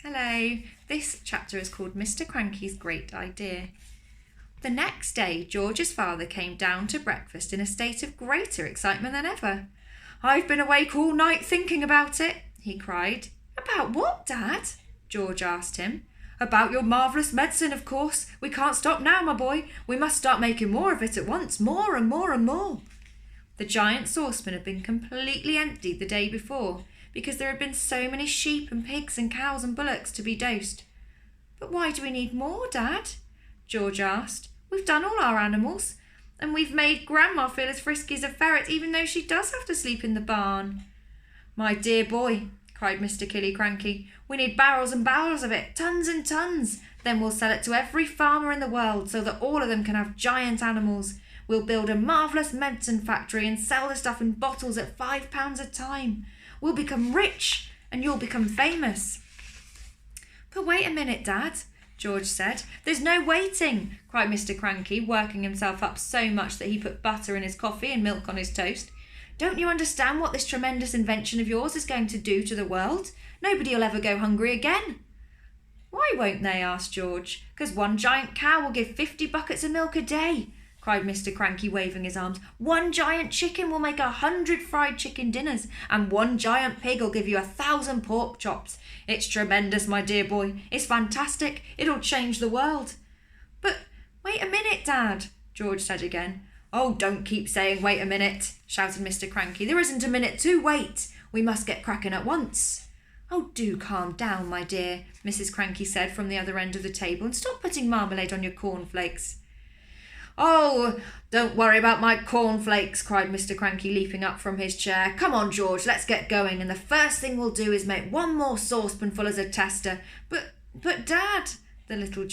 Hello, this chapter is called Mr. Cranky's Great Idea. The next day, George's father came down to breakfast in a state of greater excitement than ever. "I've been awake all night thinking about it," he cried. "About what, Dad?" George asked him. "About your marvellous medicine, of course. We can't stop now, my boy. We must start making more of it at once, more and more and more." The giant saucepan had been completely emptied the day before, because there had been so many sheep and pigs and cows and bullocks to be dosed. "But why do we need more, Dad?" George asked. "We've done all our animals, and we've made Grandma feel as frisky as a ferret, even though she does have to sleep in the barn." "My dear boy," cried Mr. Killy-Cranky, "we need barrels and barrels of it, tons and tons. Then we'll sell it to every farmer in the world so that all of them can have giant animals. We'll build a marvellous medicine factory and sell the stuff in bottles at £5 a time. We'll become rich, and you'll become famous." "But wait a minute, Dad," George said. "There's no waiting," cried Mr. Cranky, working himself up so much that he put butter in his coffee and milk on his toast. "Don't you understand what this tremendous invention of yours is going to do to the world? Nobody'll ever go hungry again." "Why won't they?" asked George. "'Cause one giant cow will give 50 buckets of milk a day," cried Mr. Cranky, waving his arms. "One giant chicken will make 100 fried chicken dinners, and one giant pig will give you 1,000 pork chops. It's tremendous, my dear boy. It's fantastic. It'll change the world." "But wait a minute, Dad," George said again. "Oh, don't keep saying wait a minute," shouted Mr. Cranky. "There isn't a minute to wait. We must get cracking at once." "Oh, do calm down, my dear," Mrs. Cranky said from the other end of the table, "and stop putting marmalade on your cornflakes." "Oh, don't worry about my cornflakes," cried Mr. Cranky, leaping up from his chair. "Come on, George, let's get going, and the first thing we'll do is make one more saucepanful as a tester." But Dad," said little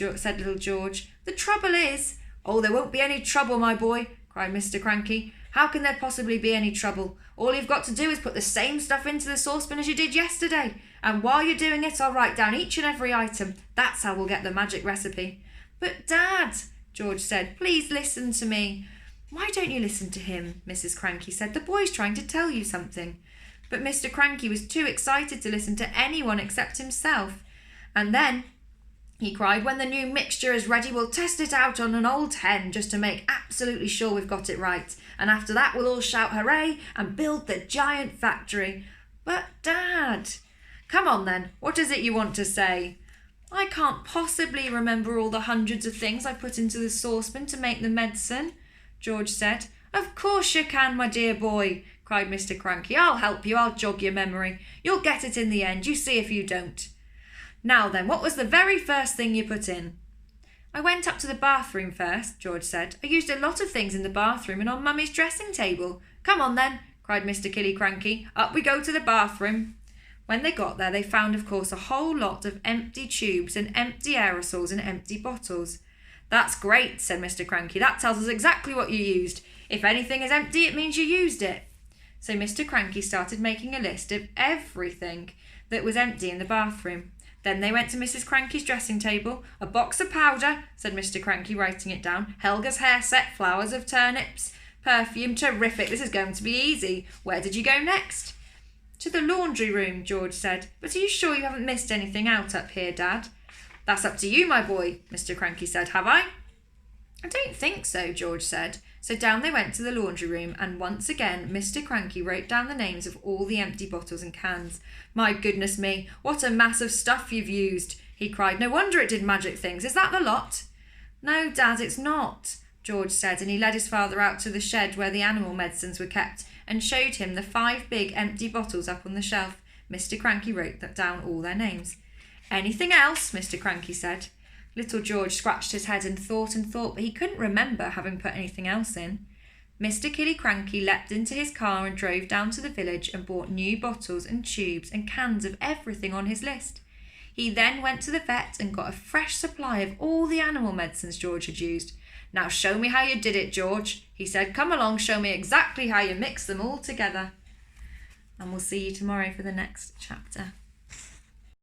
George, "the trouble is—" "Oh, there won't be any trouble, my boy," cried Mr. Cranky. "How can there possibly be any trouble? All you've got to do is put the same stuff into the saucepan as you did yesterday, and while you're doing it, I'll write down each and every item. That's how we'll get the magic recipe." "But Dad," George said, "please listen to me." "Why don't you listen to him?" Mrs. Cranky said. "The boy's trying to tell you something." But Mr. Cranky was too excited to listen to anyone except himself. "And then," he cried, "when the new mixture is ready, we'll test it out on an old hen just to make absolutely sure we've got it right. And after that, we'll all shout hooray and build the giant factory." "But Dad—" "Come on then, what is it you want to say?" "I can't possibly remember all the hundreds of things I put into the saucepan to make the medicine," George said. "Of course you can, my dear boy," cried Mr. Cranky. "I'll help you, I'll jog your memory. You'll get it in the end, you see if you don't." "Now then, what was the very first thing you put in?" "I went up to the bathroom first," George said. "I used a lot of things in the bathroom and on Mummy's dressing table." "Come on then," cried Mr. Killy-Cranky. "Up we go to the bathroom." When they got there, they found, of course, a whole lot of empty tubes and empty aerosols and empty bottles. "That's great," said Mr. Cranky. "That tells us exactly what you used. If anything is empty, it means you used it." So Mr. Cranky started making a list of everything that was empty in the bathroom. Then they went to Mrs. Cranky's dressing table. "A box of powder," said Mr. Cranky, writing it down. "Helga's hair set, flowers of turnips, perfume. Terrific, this is going to be easy. Where did you go next?" "To the laundry room," George said. "But are you sure you haven't missed anything out up here, Dad?" "That's up to you, my boy," Mr. Cranky said. "Have I?" "I don't think so," George said. So down they went to the laundry room, and once again Mr. Cranky wrote down the names of all the empty bottles and cans. "My goodness me, what a mass of stuff you've used," he cried. "No wonder it did magic things. Is that the lot?" "No, Dad, it's not," George said, and he led his father out to the shed where the animal medicines were kept and showed him the 5 big empty bottles up on the shelf. Mr. Cranky wrote down all their names. "Anything else?" Mr. Cranky said. Little George scratched his head and thought, but he couldn't remember having put anything else in. Mr. Killy-Cranky leapt into his car and drove down to the village and bought new bottles and tubes and cans of everything on his list. He then went to the vet and got a fresh supply of all the animal medicines George had used. "Now show me how you did it, George," he said. "Come along, show me exactly how you mixed them all together." And we'll see you tomorrow for the next chapter.